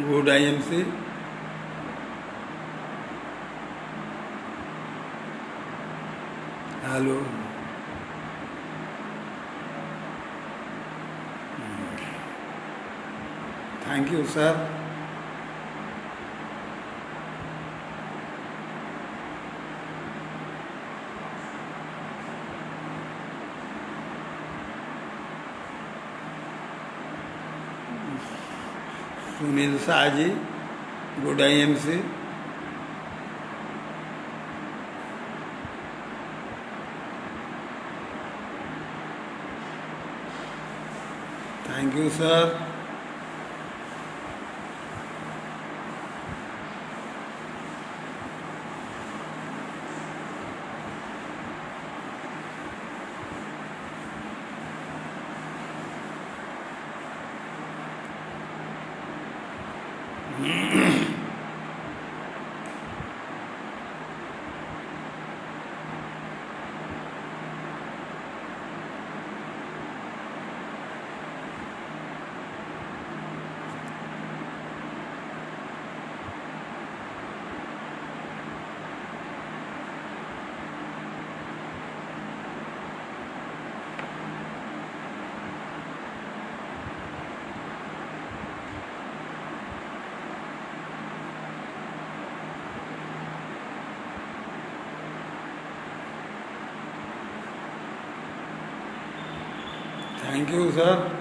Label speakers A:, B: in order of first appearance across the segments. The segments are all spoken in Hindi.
A: Good IMC. Hello. Thank you sir. Sunil Shah ji, good IMC. Thank you sir. Thank you sir.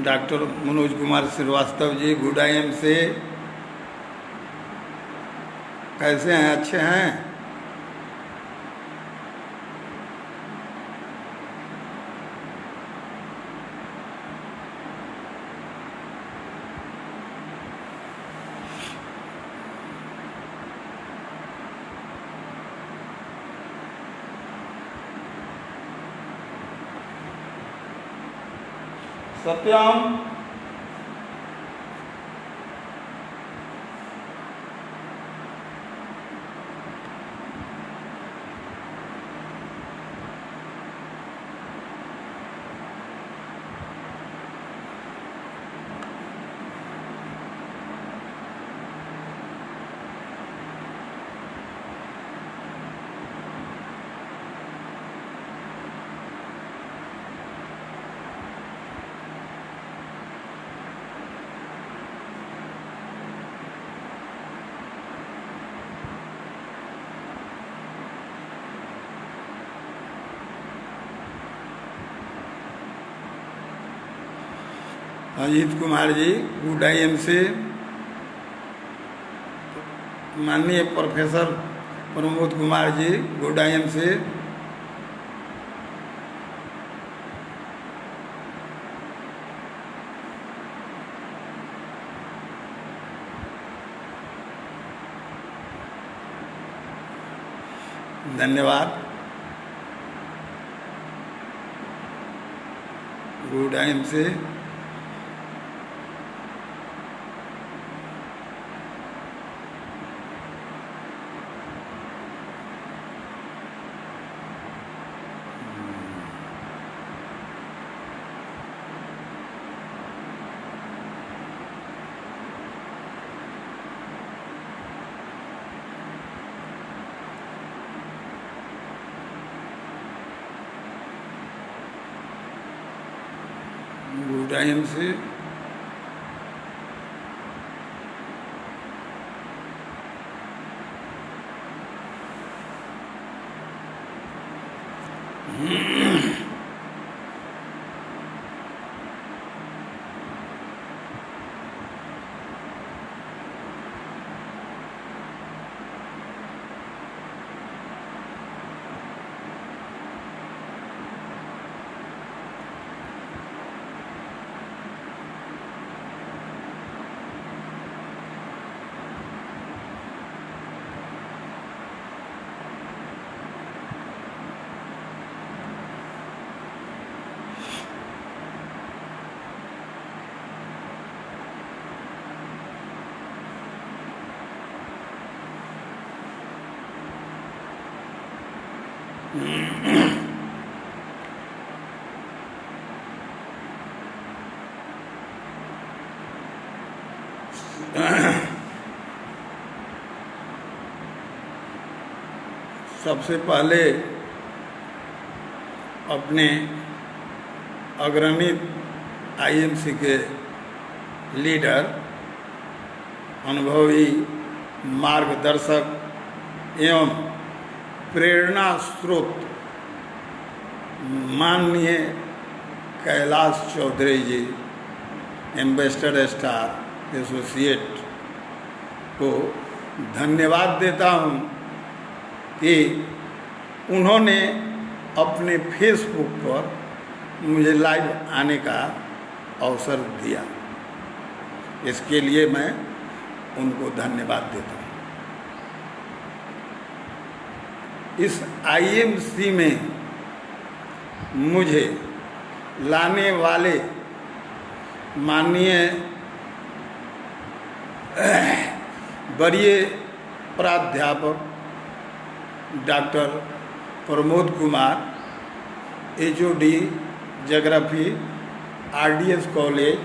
A: Doctor Manoj Kumar Srivastava ji, good IM से कैसे हैं? अच्छे हैं? सत्यम, अजीत कुमार जी गुड IM से, माननीय professor Pramod Kumar ji good IM से, धन्यवाद। गुड IM से गुड IM से सबसे पहले अपने अग्रणी IMC के लीडर, अनुभवी मार्गदर्शक एवं प्रेरणा स्रोत माननीय कैलाश चौधरी जी, एम्बेसडर स्टार एसोसिएट को धन्यवाद देता हूँ कि उन्होंने अपने फेसबुक पर मुझे लाइव आने का अवसर दिया। इसके लिए मैं उनको धन्यवाद देता हूँ। इस IMC में मुझे लाने वाले माननीय वरीय प्राध्यापक doctor Pramod Kumar, HOD geography RDS college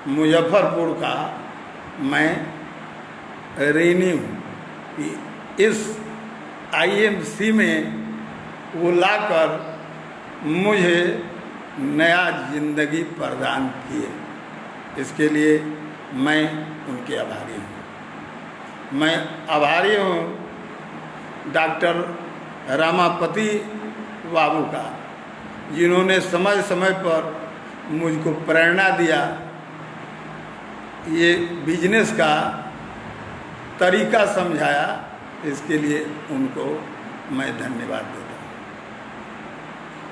A: Muzaffarpur का मैं ऋणी हूँ कि इस IMC में वो लाकर मुझे नया जिंदगी प्रदान किए। इसके लिए मैं उनके आभारी हूँ। मैं आभारी हूँ डॉक्टर रामापति बाबू का, जिन्होंने समय समय पर मुझको प्रेरणा दिया, ये बिजनेस का तरीका समझाया। इसके लिए उनको मैं धन्यवाद देता हूँ।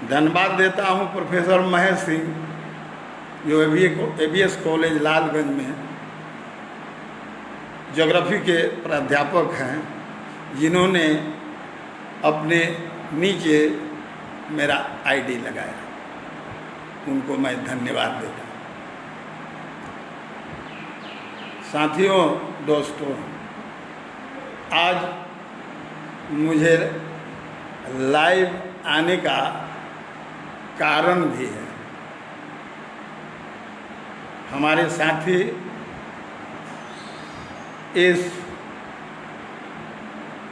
A: धन्यवाद देता हूँ प्रोफेसर महेश सिंह, जो ABS कॉलेज लालगंज में ज्योग्राफी के प्राध्यापक हैं, जिन्होंने अपने नीचे मेरा ID लगाया। उनको मैं धन्यवाद देता हूँ। साथियों, दोस्तों, आज मुझे लाइव आने का कारण भी है। हमारे साथी इस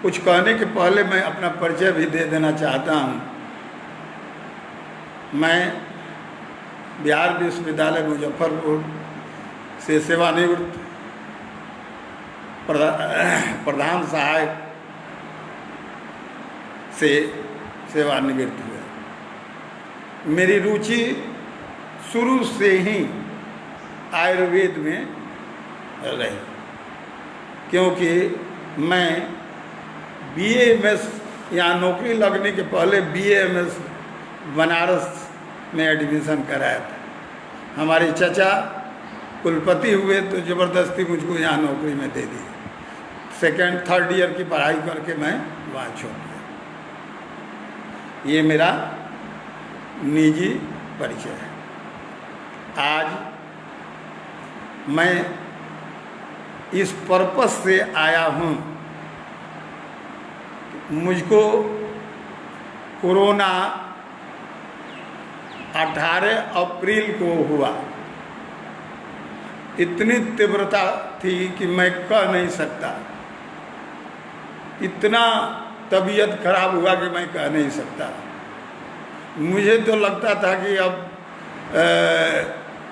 A: कुछ कहने के पहले मैं अपना परिचय भी दे देना चाहता हूँ। मैं बिहार विश्वविद्यालय मुजफ्फरपुर से सेवानिवृत्त प्रधान सहायक से सेवानिवृत्त हुए। मेरी रुचि शुरू से ही आयुर्वेद में रही, क्योंकि मैं BA-MS यहाँ नौकरी लगने के पहले BA-MS बनारस में एडमिशन कराया था। हमारे चचा कुलपति हुए तो ज़बरदस्ती मुझको यहाँ नौकरी में दे दी। सेकेंड थर्ड ईयर की पढ़ाई करके मैं वहाँ छोड़ दिया। ये मेरा निजी परिचय है। आज मैं इस पर्पस से आया हूँ, मुझको कोरोना 18 अप्रैल को हुआ। इतनी तीव्रता थी कि मैं कह नहीं सकता, इतना तबीयत खराब हुआ कि मैं कह नहीं सकता। मुझे तो लगता था कि अब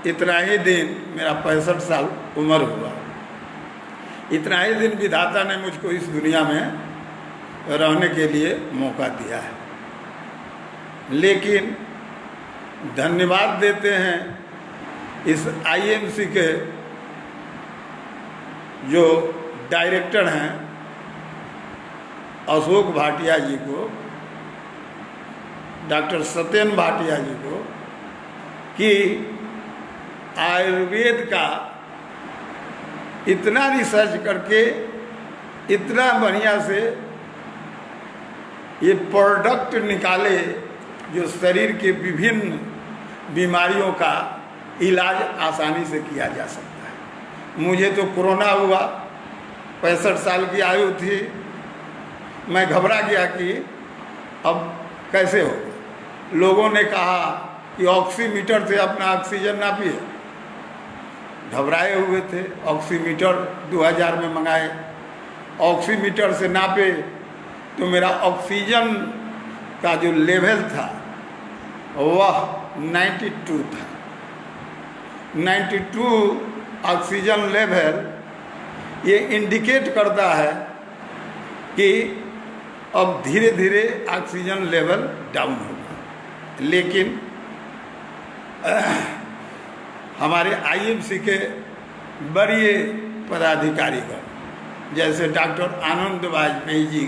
A: इतना ही दिन, मेरा 65 साल उम्र हुआ, इतना ही दिन विधाता ने मुझको इस दुनिया में रहने के लिए मौका दिया है। लेकिन धन्यवाद देते हैं इस IMC के जो डायरेक्टर हैं अशोक भाटिया जी को, डॉक्टर सत्येंद्र भाटिया जी को, कि आयुर्वेद का इतना रिसर्च करके इतना बढ़िया से ये प्रोडक्ट निकाले जो शरीर के विभिन्न बीमारियों का इलाज आसानी से किया जा सकता है। मुझे तो कोरोना हुआ, 65 साल की आयु थी, मैं घबरा गया कि अब कैसे होगा। लोगों ने कहा कि ऑक्सीमीटर से अपना ऑक्सीजन नापिए, घबराए हुए थे। ऑक्सीमीटर 2000 में मंगाए, ऑक्सीमीटर से नापे तो मेरा ऑक्सीजन का जो लेवल था वह 92 था। 92 ऑक्सीजन लेवल ये इंडिकेट करता है कि अब धीरे धीरे ऑक्सीजन लेवल डाउन होगा। लेकिन हमारे IMC के बड़े पदाधिकारीगण जैसे डॉक्टर आनंद वाजपेयी जी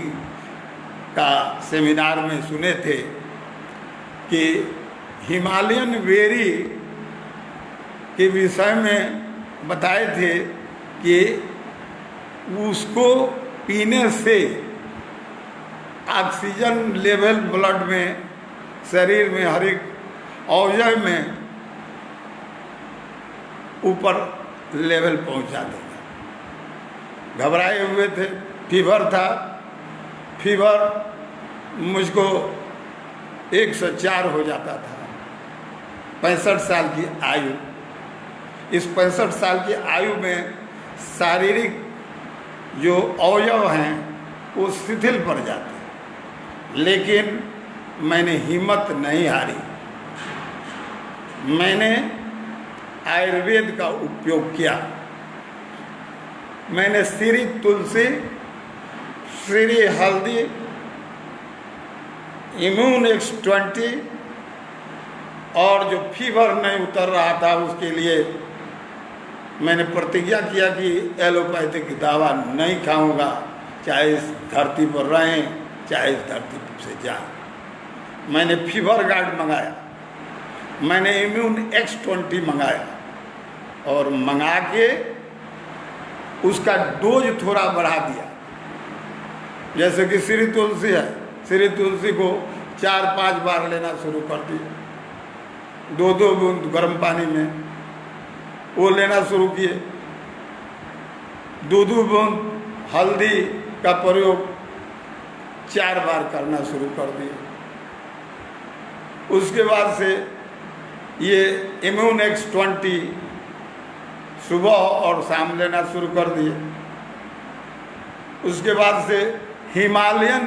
A: का सेमिनार में सुने थे कि हिमालयन बेरी के विषय में बताए थे कि उसको पीने से ऑक्सीजन लेवल ब्लड में, शरीर में, हर एक अवयव में ऊपर लेवल पहुंचा देगा। घबराए हुए थे, फीवर था, फीवर मुझको 104 हो जाता था। 65 साल की आयु, इस 65 साल की आयु में शारीरिक जो अवयव हैं वो शिथिल पड़ जाते हैं। लेकिन मैंने हिम्मत नहीं हारी, मैंने आयुर्वेद का उपयोग किया। मैंने श्री तुलसी, श्री हल्दी, इम्यून X20 और जो फीवर नहीं उतर रहा था उसके लिए मैंने प्रतिज्ञा किया कि एलोपैथिक दवा नहीं खाऊंगा, चाहे इस धरती पर रहें चाहे इस धरती से जाएं। मैंने फीवर गार्ड मंगाया, मैंने इम्यून X20 मंगाया और मंगा के उसका डोज थोड़ा बढ़ा दिया। जैसे कि श्री तुलसी है, श्री तुलसी को 4-5 बार लेना शुरू कर दिया, 2-2 बूंद गर्म पानी में वो लेना शुरू किए। 2-2 बूंद हल्दी का प्रयोग 4 बार करना शुरू कर दिए। उसके बाद से ये इम्यून X20 सुबह और शाम लेना शुरू कर दिए। उसके बाद से हिमालयन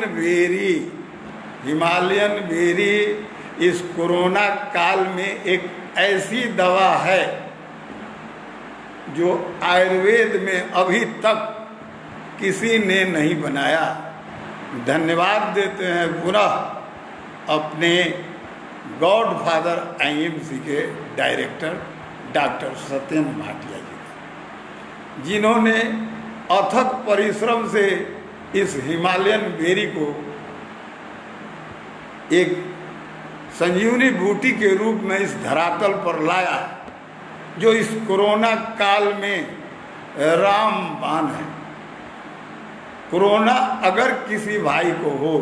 A: बेरी इस कोरोना काल में एक ऐसी दवा है जो आयुर्वेद में अभी तक किसी ने नहीं बनाया। धन्यवाद देते हैं पुनः अपने गॉडफादर IMC के डायरेक्टर डॉक्टर सत्येंद्र भाटिया जी का, जिन्होंने अथक परिश्रम से इस हिमालयन बेरी को एक संजीवनी बूटी के रूप में इस धरातल पर लाया, जो इस कोरोना काल में रामबाण है। कोरोना अगर किसी भाई को हो,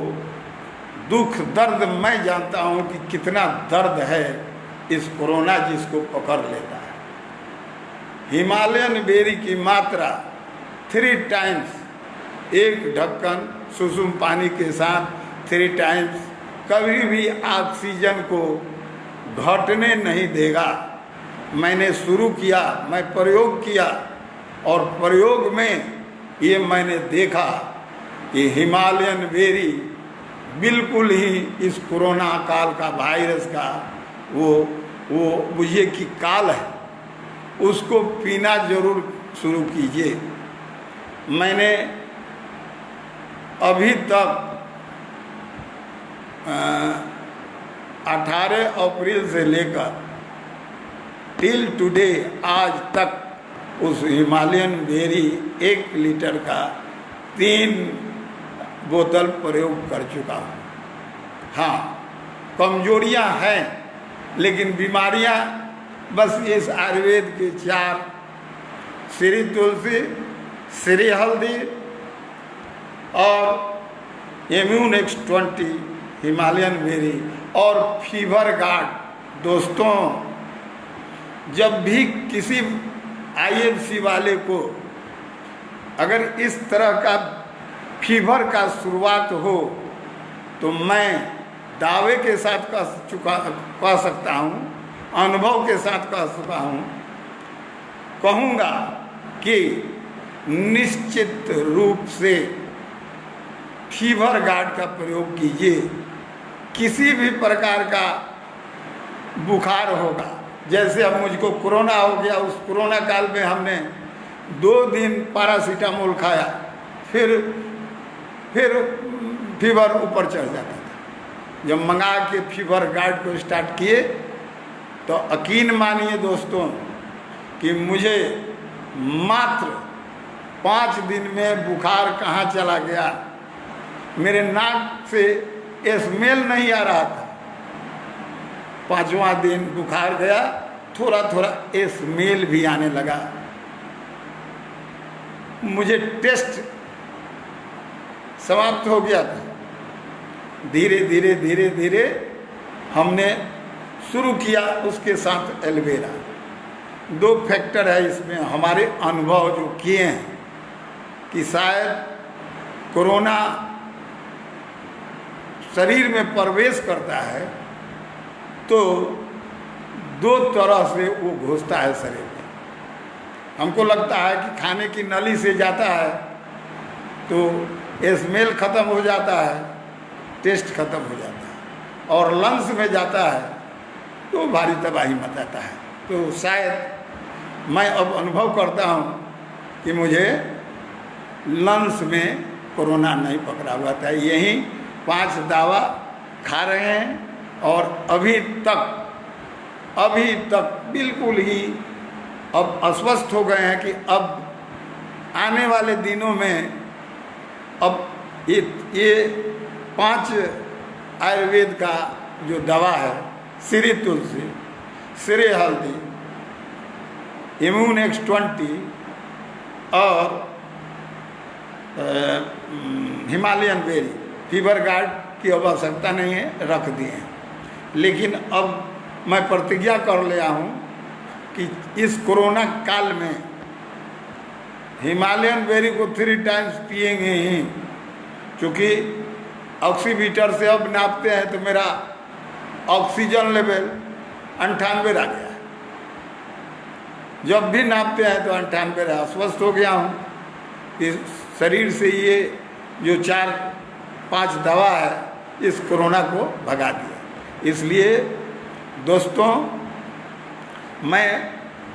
A: दुख दर्द मैं जानता हूं कि कितना दर्द है इस कोरोना जिसको पकड़ लेता है। हिमालयन बेरी की मात्रा 3 टाइम्स, एक ढक्कन सुसुम पानी के साथ 3 टाइम्स कभी भी ऑक्सीजन को घटने नहीं देगा। मैंने शुरू किया, मैं प्रयोग किया, और प्रयोग में ये मैंने देखा कि हिमालयन बेरी बिल्कुल ही इस कोरोना काल का, वायरस का वो बुझिए कि काल है, उसको पीना जरूर शुरू कीजिए। मैंने अभी तक 18 अप्रैल से लेकर टिल टुडे आज तक उस हिमालयन बेरी 1 लीटर का 3 बोतल प्रयोग कर चुका हूँ। हाँ, कमजोरियाँ हैं, लेकिन बीमारियाँ बस इस आयुर्वेद के 4 श्री तुलसी, श्री हल्दी और इम्यून X20 हिमालयन बेरी और फीवर गार्ड। दोस्तों, जब भी किसी IMC वाले को अगर इस तरह का फीवर का शुरुआत हो, तो मैं दावे के साथ कह सकता हूँ, अनुभव के साथ कह सकता हूँ, कहूँगा कि निश्चित रूप से फीवर गार्ड का प्रयोग कीजिए। किसी भी प्रकार का बुखार होगा, जैसे अब मुझको कोरोना हो गया, उस कोरोना काल में हमने 2 दिन पैरासीटामोल खाया, फिर फीवर ऊपर चढ़ जाता था। जब मंगा के फीवर गार्ड को स्टार्ट किए, तो यकीन मानिए दोस्तों कि मुझे मात्र 5 दिन में बुखार कहाँ चला गया। मेरे नाक से स्मेल नहीं आ रहा था, 5वां दिन बुखार गया, थोड़ा थोड़ा स्मेल भी आने लगा। मुझे टेस्ट समाप्त हो गया था। धीरे धीरे धीरे धीरे हमने शुरू किया उसके साथ एलोवेरा। 2 फैक्टर है इसमें हमारे अनुभव जो किए हैं कि शायद कोरोना शरीर में प्रवेश करता है तो 2 तरह से वो घुसता है शरीर में। हमको लगता है कि खाने की नली से जाता है तो स्मेल खत्म हो जाता है, टेस्ट खत्म हो जाता है, और लंग्स में जाता है तो भारी तबाही मचाता है। तो शायद मैं अब अनुभव करता हूँ कि मुझे लंग्स में कोरोना नहीं पकड़ा हुआ था। यही 5 दवा खा रहे हैं और अभी तक बिल्कुल ही अब अस्वस्थ हो गए हैं कि अब आने वाले दिनों में अब ये 5 आयुर्वेद का जो दवा है, श्री तुलसी, श्री हल्दी, इम्यून X20 और हिमालयन बेरी, फीवर गार्ड की आवश्यकता नहीं है, रख दिए हैं। लेकिन अब मैं प्रतिज्ञा कर लिया हूँ कि इस कोरोना काल में हिमालयन बेरी को 3 टाइम्स पिएंगे ही, क्योंकि ऑक्सीमीटर से अब नापते हैं तो मेरा ऑक्सीजन लेवल 98 आ गया है। जब भी नापते हैं तो 98 रहा। स्वस्थ हो गया हूँ कि शरीर से ये जो 4-5 दवा है इस कोरोना को भगा दिया। इसलिए दोस्तों, मैं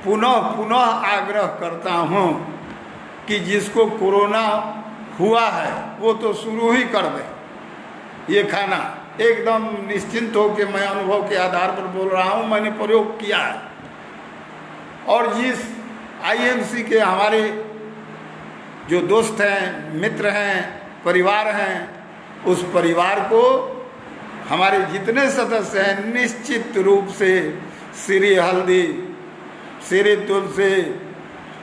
A: पुनः आग्रह करता हूँ कि जिसको कोरोना हुआ है वो तो शुरू ही कर दे ये खाना। एकदम निश्चिंत हो के मैं अनुभव के आधार पर बोल रहा हूँ, मैंने प्रयोग किया है। और जिस आईएमसी के हमारे जो दोस्त हैं, मित्र हैं, परिवार हैं, उस परिवार को हमारे जितने सदस्य हैं निश्चित रूप से श्री हल्दी, श्री तुलसी,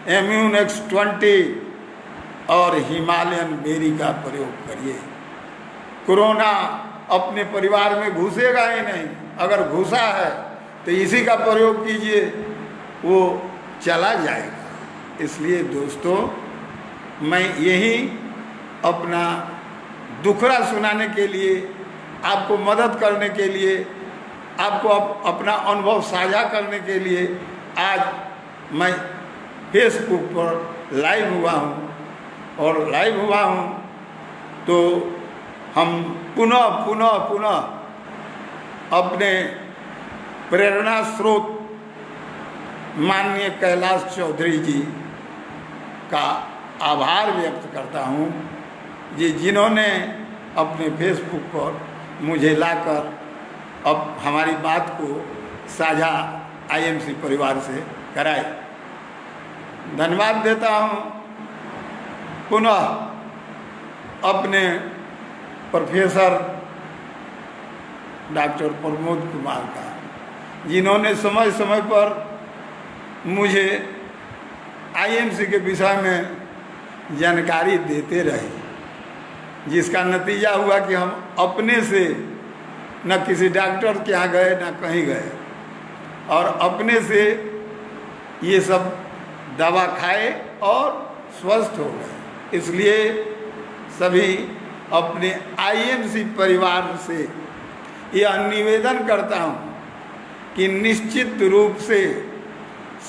A: इम्यून X20 और हिमालयन बेरी का प्रयोग करिए। कोरोना अपने परिवार में घुसेगा ही नहीं, अगर घुसा है तो इसी का प्रयोग कीजिए, वो चला जाएगा। इसलिए दोस्तों, मैं यही अपना दुखड़ा सुनाने के लिए, आपको मदद करने के लिए, आपको अपना अनुभव साझा करने के लिए आज मैं फेसबुक पर लाइव हुआ हूँ। और लाइव हुआ हूँ तो हम पुनः अपने प्रेरणा स्रोत माननीय कैलाश चौधरी जी का आभार व्यक्त करता हूँ, जिन्होंने अपने फेसबुक पर मुझे लाकर अब हमारी बात को साझा आईएमसी परिवार से कराई। धन्यवाद देता हूँ पुनः अपने प्रोफेसर डॉक्टर प्रमोद कुमार का, जिन्होंने समय समय पर मुझे आईएमसी के विषय में जानकारी देते रहे, जिसका नतीजा हुआ कि हम अपने से न किसी डॉक्टर के यहाँ गए न कहीं गए, और अपने से ये सब दवा खाए और स्वस्थ हो गए। इसलिए सभी अपने आईएमसी परिवार से यह निवेदन करता हूँ कि निश्चित रूप से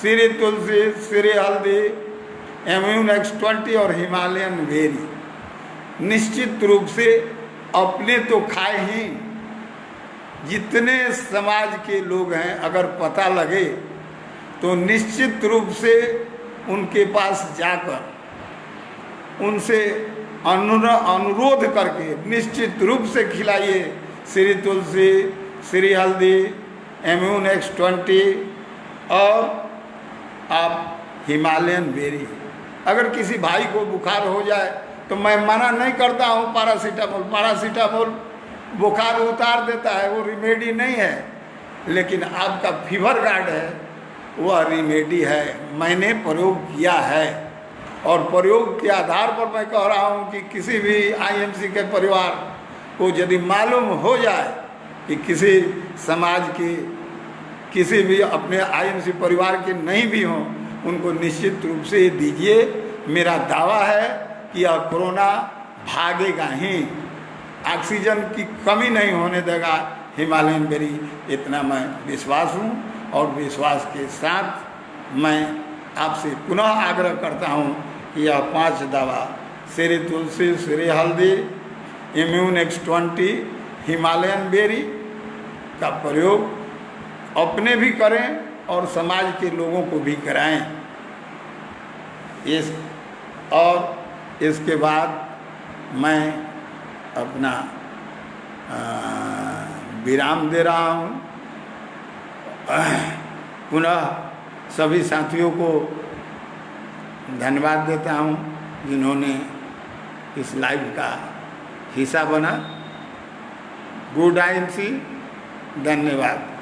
A: श्री तुलसी, श्री हल्दी, इम्यून X20 और हिमालयन बेरी निश्चित रूप से अपने तो खाए ही, जितने समाज के लोग हैं अगर पता लगे तो निश्चित रूप से उनके पास जाकर उनसे अनुरोध करके निश्चित रूप से खिलाइए श्री तुलसी, श्री हल्दी, इम्यून X20 और आप हिमालयन बेरी। अगर किसी भाई को बुखार हो जाए तो मैं मना नहीं करता हूँ पैरासीटामोल बुखार उतार देता है, वो रिमेडी नहीं है, लेकिन आपका फीवर गार्ड है, वह रिमेडी है। मैंने प्रयोग किया है और प्रयोग के आधार पर मैं कह रहा हूँ कि किसी भी आईएमसी के परिवार को यदि मालूम हो जाए कि किसी समाज के किसी भी अपने आईएमसी परिवार के नहीं भी हों, उनको निश्चित रूप से दीजिए। मेरा दावा है कि यह कोरोना भागेगा ही, ऑक्सीजन की कमी नहीं होने देगा हिमालयन बेरी, इतना मैं विश्वास हूँ। और विश्वास के साथ मैं आपसे पुनः आग्रह करता हूँ कि यह 5 दवा श्री तुलसी, श्री हल्दी, इम्यून X20, हिमालयन बेरी का प्रयोग अपने भी करें और समाज के लोगों को भी कराएं। और इसके बाद मैं अपना विराम दे रहा हूँ। पुनः सभी साथियों को धन्यवाद देता हूँ जिन्होंने इस लाइव का हिस्सा बना। गुड आईएमसी, धन्यवाद।